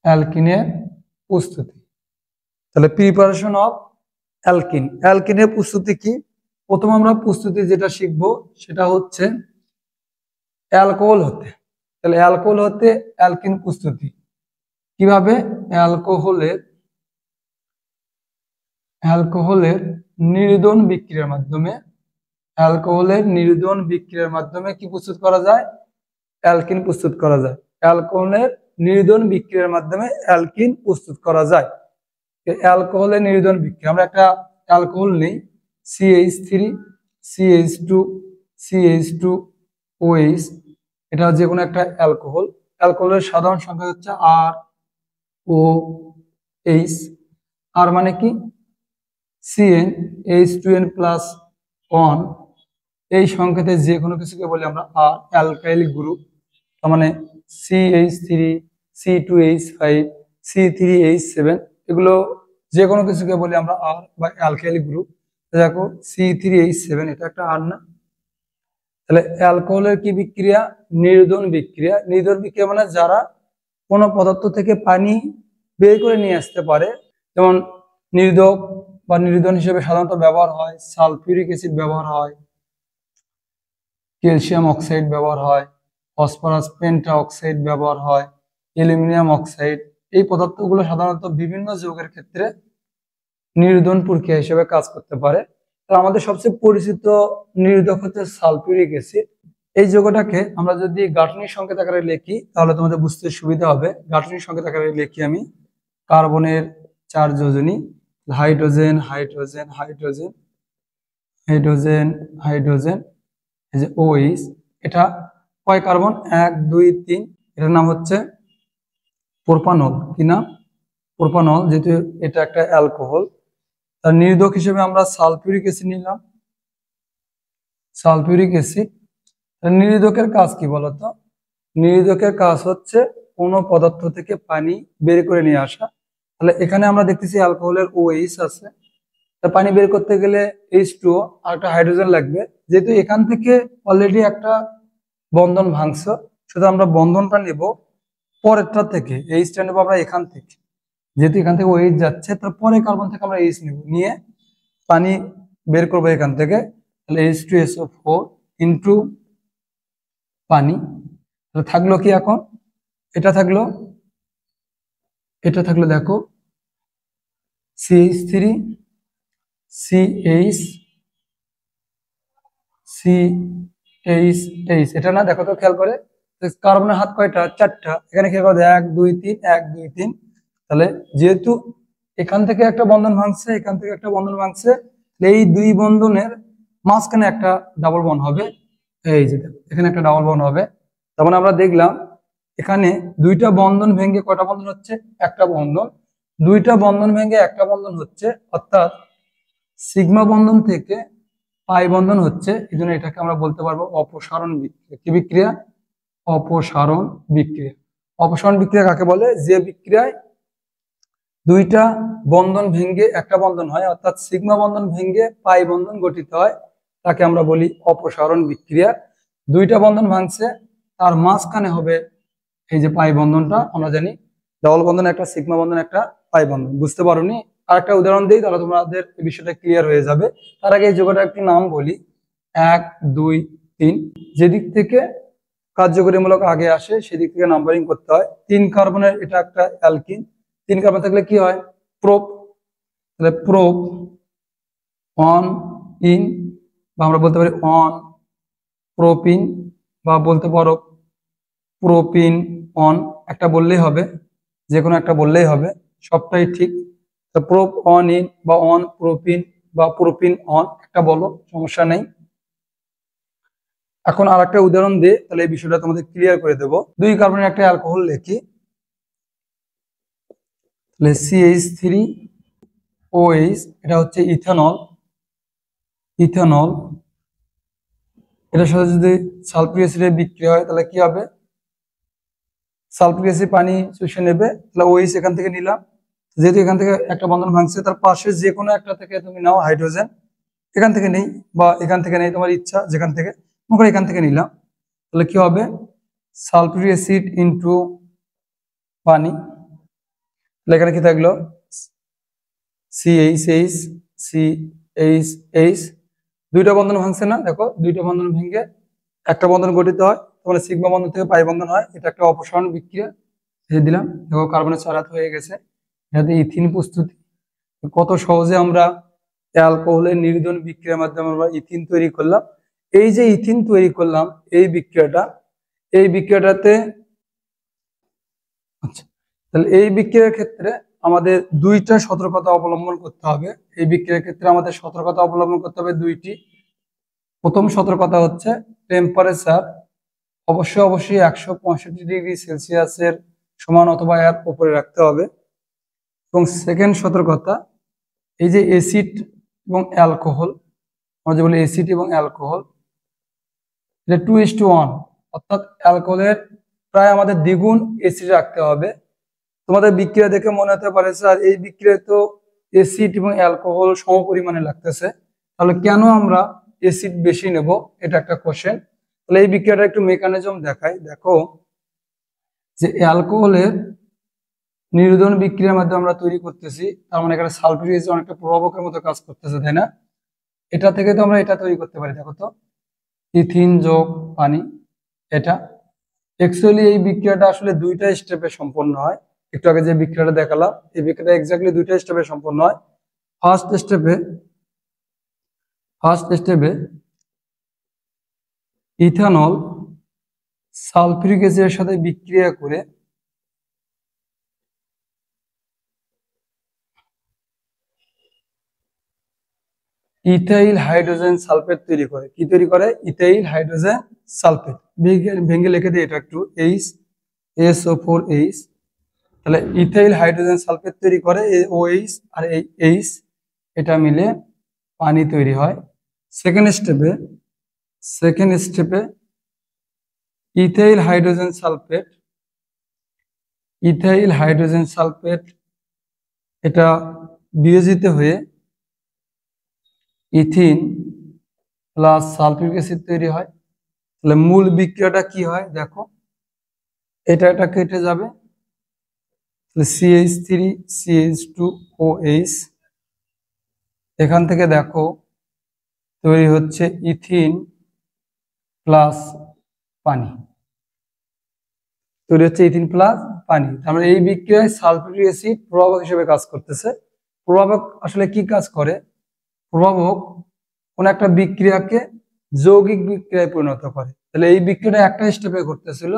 অ্যালকিনের প্রস্তুতি। তাহলে preparation of alkyne, অ্যালকিনের প্রস্তুতি কি? প্রথম আমরা প্রস্তুতি যেটা শিখব সেটা হচ্ছে অ্যালকোহল হতে। তাহলে অ্যালকোহল হতে অ্যালকিন প্রস্তুতি কিভাবে? অ্যালকোহলের নির্দন বিক্রিয়ার মাধ্যমে, অ্যালকোহলের নির্দন বিক্রিয়ার মাধ্যমে কি প্রস্তুত করা যায়? অ্যালকিন প্রস্তুত করা যায়। অ্যালকোহলের নির্দন বিক্রিয়ার মাধ্যমে অ্যালকিন প্রস্তুত করা যায়। অ্যালকোহলের নির্দন বিক্রিয়া, আমরা একটা অ্যালকোহল নেই CH3 CH2 CH2OH, এটা যে কোনো একটা অ্যালকোহল। অ্যালকোহলের সাধারণ সংখ্যা হচ্ছে ROH। আর মানে কি? CN H2N+1, এই সংখ্যাতে যে কোনো কিছুকে বলি আমরা আর, অ্যালকাইল গ্রুপ। তার মানে CH3 C2H5 C3H7, এগুলো যে কোনো কিছুকে বলি আমরা আর বা অ্যালকাইল গ্রুপ। দেখো C3H7 এটা একটা আর না? তাহলে অ্যালকোহলের কি বিক্রিয়া? নির্দন বিক্রিয়া। নির্দন বিক্রিয়া মানে যারা কোনো পদার্থ থেকে পানি বের করে নিয়ে আসতে পারে, যেমন নির্দক বা নির্দন হিসেবে সাধারণত ব্যবহার হয় সালফিউরিক অ্যাসিড ব্যবহার হয়, ক্যালসিয়াম অক্সাইড ব্যবহার হয়, ফসফরাস পেন্টা অক্সাইড ব্যবহার হয়, অ্যালুমিনিয়াম অক্সাইড। এই পদার্থগুলো সাধারণত বিভিন্ন যৌগের ক্ষেত্রে নির্দন প্রক্রিয়া হিসেবে কাজ করতে পারে। তো আমাদের সবচেয়ে পরিচিত নির্দক হচ্ছে সালফিউরিক অ্যাসিড। এই যৌগটাকে আমরা যদি গাঠনিক সংকেত আকারে লিখি তাহলে তোমাদের বুঝতে সুবিধা হবে। গাঠনিক সংকেত আকারে লিখি আমি কার্বনের 4 যোজনী, hydrogen hydrogen hydrogen hydrogen hydrogen, এই যে OH, এটা কয় কার্বন? 1 2 3। এটার নাম হচ্ছে প্রোপানল। কি নাম? প্রোপানল। যেহেতু এটা একটা অ্যালকোহল, তার নির্দক হিসেবে আমরা সালফিউরিক অ্যাসিড নিলাম। Sulphuric acid. নির্দকের কাজ কি বলতো? নির্দকের কাজ হচ্ছে কোনো পদার্থ থেকে পানি বের করে নিয়ে আসা। তাহলে এখানে আমরা দেখতেছি অ্যালকোহলের OH আছে, তা পানি বের করতে গেলে H2O আর একটা হাইড্রোজেন লাগবে। যেহেতু এখান থেকে অলরেডি একটা বন্ধন ভাঙছে, শুধু আমরা বন্ধনটা নেব পরেরটা থেকে, H টা নেবো আমরা এখান থেকে। যেহেতু এখান থেকে OH যাচ্ছে, তারপরে কার্বন থেকে আমরা H নেব, নিয়ে পানি বের করবো এখান থেকে। তাহলে H2SO4 ইন্টু পানি। থাকলো কি এখন? এটা থাকলো দেখো CH3 CH, এটা না? দেখো তো খেয়াল করে, কার্বনের হাত কয়টা? 4টা। এখানে খেয়াল করে 1 2 3 1 2 3। তাহলে যেহেতু এখান থেকে একটা বন্ধন ভাঙছে, এখান থেকে একটা বন্ধন ভাঙছে, এই দুই বন্ধনের মাঝখানে একটা ডাবল বন্ড হবে। এই যে এখানে একটা ডাবল বন্ড হবে। তার মানে আমরা দেখলাম এখানে দুইটা বন্ধন ভেঙে কয়টা বন্ধন হচ্ছে? একটা বন্ধন। দুইটা বন্ধন ভেঙে একটা বন্ধন হচ্ছে, অর্থাৎ সিগমা বন্ধন থেকে পাই বন্ধন হচ্ছে। এই জন্য এটাকে আমরা বলতে পারবো অপসারণ বিক্রিয়া। কি বিক্রিয়া? অপসারণ বিক্রিয়া। অপসারণ বিক্রিয়া কাকে বলে? যে বিক্রিয়ায় দুইটা বন্ধন ভেঙে একটা বন্ধন হয়, অর্থাৎ সিগমা বন্ধন ভেঙে পাই বন্ধন গঠিত হয়, তাকে আমরা বলি অপসারণ বিক্রিয়া। দুইটা বন্ধন ভাঙছে, তার মাঝখানে হবে এই যে পাই বন্ধনটা। আমরা জানি ডবল বন্ধন একটা, সিগমা বন্ধন একটা, পাই বন্ধন। বুঝতে পারোনি? আর একটা উদাহরণ দিই, তাহলে তোমাদের এই বিষয়টা ক্লিয়ার হয়ে যাবে। তার আগে এই যোগটার একটি নাম বলি, 1 2 3। যেদিক থেকে কার্যকরীমূলক আগে আসে সেদিক থেকে নাম্বারিং করতে হয়। 3 কার্বনের এটা একটা অ্যালকিন। 3 কার্বন থাকলে কি হয়? প্রোপ। তাহলে প্রোপ অন ইন, বা আমরা বলতে পারি অন প্রোপিন, বা বলতে পারো প্রোপিন অন। একটা বললেই হবে, যে কোনো একটা বললেই হবে, সবটাই ঠিক। তো প্রোপ অন ইন বা অন প্রোপিন বা প্রোপিন অন, একটা বলো, সমস্যা নেই। এখন আর একটা উদাহরণ দিয়ে তাহলে এই বিষয়টা তোমাদের ক্লিয়ার করে দেবো। 2 কার্বনের একটা অ্যালকোহল লিখি, তাহলে CH3OH, এটা হচ্ছে ইথানল। ইথানল, এটার সাথে যদি সালফিউরিক অ্যাসিডের বিক্রিয়া হয় তাহলে কি হবে? সালফিউরিক অ্যাসিড পানি শুষে নেবে, তাহলে OH এখান থেকে নিলাম। যেহেতু এখান থেকে একটা বন্ধন ভাঙছে, তার পাশে যে কোনো একটা থেকে তুমি নাও হাইড্রোজেন, এখান থেকে নেই বা এখান থেকে নেই, তোমার ইচ্ছা যেখান থেকে, মনে করো এখান থেকে নিলাম। তাহলে কি হবে? সালফিউরিক অ্যাসিড ইনটু পানি, তাহলে এখানে কি থাকলো CH CH দুইটা বন্ধন ভাঙছে না, দেখো দুইটা বন্ধন ভেঙে একটা বন্ধন গঠিত হয়, তাহলে সিগমা বন্ধন থেকে পাই বন্ধন হয়, এটা একটা অপসারণ বিক্রিয়া দিয়ে দিলাম। দেখো কার্বনের 4 হাত হয়ে গেছে, এটাতে ইথিন প্রস্তুতি। কত সহজে আমরা অ্যালকোহলের নির্দন বিক্রিয়ার মাধ্যমে আমরা ইথিন তৈরি করলাম। এই যে ইথিন তৈরি করলাম এই বিক্রিয়াটাতে আচ্ছা, তাহলে এই বিক্রিয়ার ক্ষেত্রে আমাদের দুইটা সতর্কতা অবলম্বন করতে হবে। এই বিক্রিয়ার ক্ষেত্রে আমাদের সতর্কতা অবলম্বন করতে হবে দুইটি। প্রথম সতর্কতা হচ্ছে টেম্পারেচার অবশ্যই 165°C সমান অথবা এর উপরে রাখতে হবে। এবং সেকেন্ড সতর্কতা, এই যে অ্যাসিড এবং অ্যালকোহল, আমরা যে বলি অ্যাসিড এবং অ্যালকোহল, এটা 2:1, অর্থাৎ অ্যালকোহলের প্রায় আমাদের দ্বিগুণ অ্যাসিড রাখতে হবে। তোমাদের বিক্রিয়া দেখে মনে হতে পারে স্যার এই বিক্রিয়ায় তো অ্যাসিড এবং অ্যালকোহল সম পরিমাণে লাগতেছে, তাহলে কেন আমরা অ্যাসিড বেশি নেব? এটা একটা কোশ্চেন। তাহলে এই বিক্রিয়াটা একটু মেকানিজম দেখাই। দেখো যে অ্যালকোহলের নির্দন বিক্রিয়ার মাধ্যমে আমরা তৈরি করতেছি, তার মানে এখানে সালফিউরিক অ্যাসিড অনেকটা প্রভাবকের মতো কাজ করতেছে, তাই না? এটা থেকে তো আমরা এটা তৈরি করতে পারি। দেখো তো ইথিন যোগ পানি, এটা অ্যাকচুয়ালি এই বিক্রিয়াটা আসলে দুইটা স্টেপে সম্পন্ন হয়। একটু আগে যে বিক্রিয়াটা দেখালাম এই বিক্রিয়াটা এক্স্যাক্টলি দুইটা স্টেপে সম্পন্ন হয়। ফার্স্ট স্টেপে ইথানল সালফিউরিক অ্যাসিডের সাথে বিক্রিয়া করে ইথাইল হাইড্রোজেন সালফেট তৈরি করে। কি তৈরি করে? Ethyl hydrogen sulphate. ভেঙে লিখে দিই এটা একটু, HSO4H। তাহলে ইথাইল হাইড্রোজেন সালফেট তৈরি করে, OH আর এই H এটা মিলে পানি তৈরি হয়। সেকেন্ড স্টেপে ইথাইল হাইড্রোজেন সালফেট এটা বিয়োজিত হয়ে ইথিন প্লাস সালফিউরিক অ্যাসিড তৈরি হয়। তাহলে মূল বিক্রিয়াটা কি হয় দেখো, এটা কেটে যাবে, CH3 CH2OH, এখান থেকে দেখো তৈরি হচ্ছে ইথিন প্লাস পানি, তার মানে এই বিক্রিয়ায় সালফিউরিক অ্যাসিড প্রভাবক হিসেবে কাজ করতেছে। প্রভাবক আসলে কি কাজ করে? প্রভাবক কোন একটা বিক্রিয়াকে যৌগিক বিক্রিয়ায় পরিণত করে। তাহলে এই বিক্রিয়াটা একটা স্টেপে ঘটতেছিল,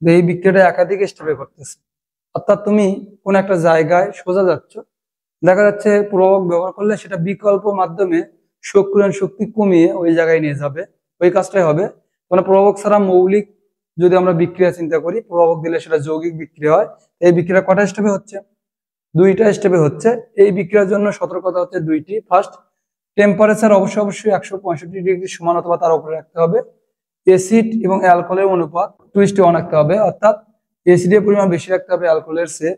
এই বিক্রিয়াটা একাধিক স্টেপে ঘটতেছে। অর্থাৎ তুমি কোন একটা জায়গায় সোজা যাচ্ছ, দেখা যাচ্ছে প্রভাবক ব্যবহার করলে সেটা বিকল্প মাধ্যমে সক্রিয়ণ শক্তি কমিয়ে ওই জায়গায় নিয়ে যাবে, ওই কাজটাই হবে। মানে প্রভাবক ছাড়া মৌলিক যদি আমরা বিক্রিয়া চিন্তা করি, প্রভাবক দিলে সেটা যৌগিক বিক্রিয়া হয়। এই বিক্রিয়া কটা স্টেপে হচ্ছে? দুইটা স্টেপে হচ্ছে। এই বিক্রিয়ার জন্য সতর্কতা হচ্ছে দুইটি। ফার্স্ট, টেম্পারেচার অবশ্যই 165° সমান অথবা তার উপরে রাখতে হবে। অ্যাসিড এবং অ্যালকোহলের অনুপাত 2:1 রাখতে হবে, অর্থাৎ অ্যাসিডের পরিমাণ বেশি রাখতে হবে অ্যালকোহলের চেয়ে।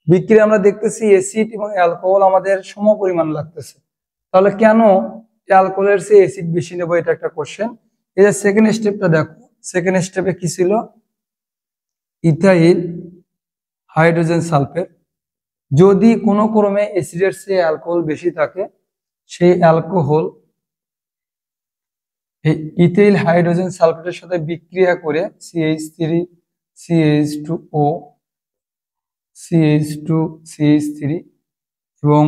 বিক্রিয়া আমরা দেখতেছি অ্যাসিড এবং অ্যালকোহল আমাদের সম পরিমাণ লাগতেছে, তাহলে কেন অ্যালকোহলের চেয়ে অ্যাসিড বেশি নেব? এটা একটা কোশ্চেন। এই যে সেকেন্ড স্টেপটা দেখো, সেকেন্ড স্টেপে কি ছিল? Ethyl hydrogen sulphate. যদি কোনো ক্রমে অ্যাসিডের চেয়ে অ্যালকোহল বেশি থাকে, সেই অ্যালকোহল এই ইথাইল হাইড্রোজেন সালফেটের সাথে বিক্রিয়া করে CH3 CH2O CH2 CH3 এবং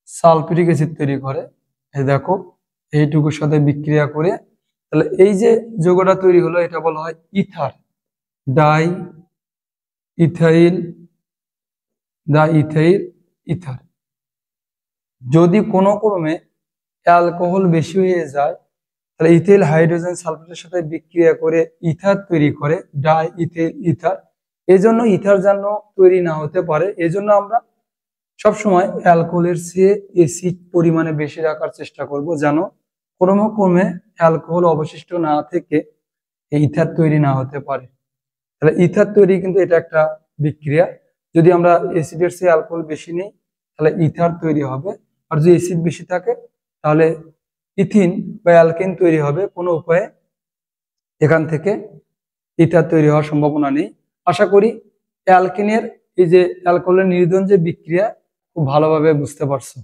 সালফিউরিক অ্যাসিড তৈরি করে। এই দেখো এইটুকুর সাথে বিক্রিয়া করে, তাহলে এই যে যৌগটা তৈরি হলো এটা বলা হয় ইথার, ডাই ইথাইল ইথার। যদি কোনো ক্রমে অ্যালকোহল বেশি হয়ে যায়, তাহলে ইথাইল হাইড্রোজেন সালফেটের সাথে বিক্রিয়া করে ইথার তৈরি করে, ডাই ইথাইল ইথার। এই জন্য ইথার যেন তৈরি না হতে পারে, এই জন্য আমরা সবসময় অ্যালকোহলের চেয়ে অ্যাসিড পরিমাণে বেশি রাখার চেষ্টা করব, যেন ক্রমে অ্যালকোহল অবশিষ্ট না থেকে ইথার তৈরি না হতে পারে। তাহলে ইথার তৈরি কিন্তু এটা একটা বিক্রিয়া। যদি আমরা অ্যাসিডের চেয়ে অ্যালকোহল বেশি নিই তাহলে ইথার তৈরি হবে, আর যদি অ্যাসিড বেশি থাকে তাহলে ইথিন বা অ্যালকেন তৈরি হবে। কোনো উপায়ে এখান থেকে ইথার তৈরি হওয়ার সম্ভাবনা নেই। আশা করি অ্যালকেনের এই যে অ্যালকোহলের নির্দন যে বিক্রিয়া খুব ভালোভাবে বুঝতে পারছো।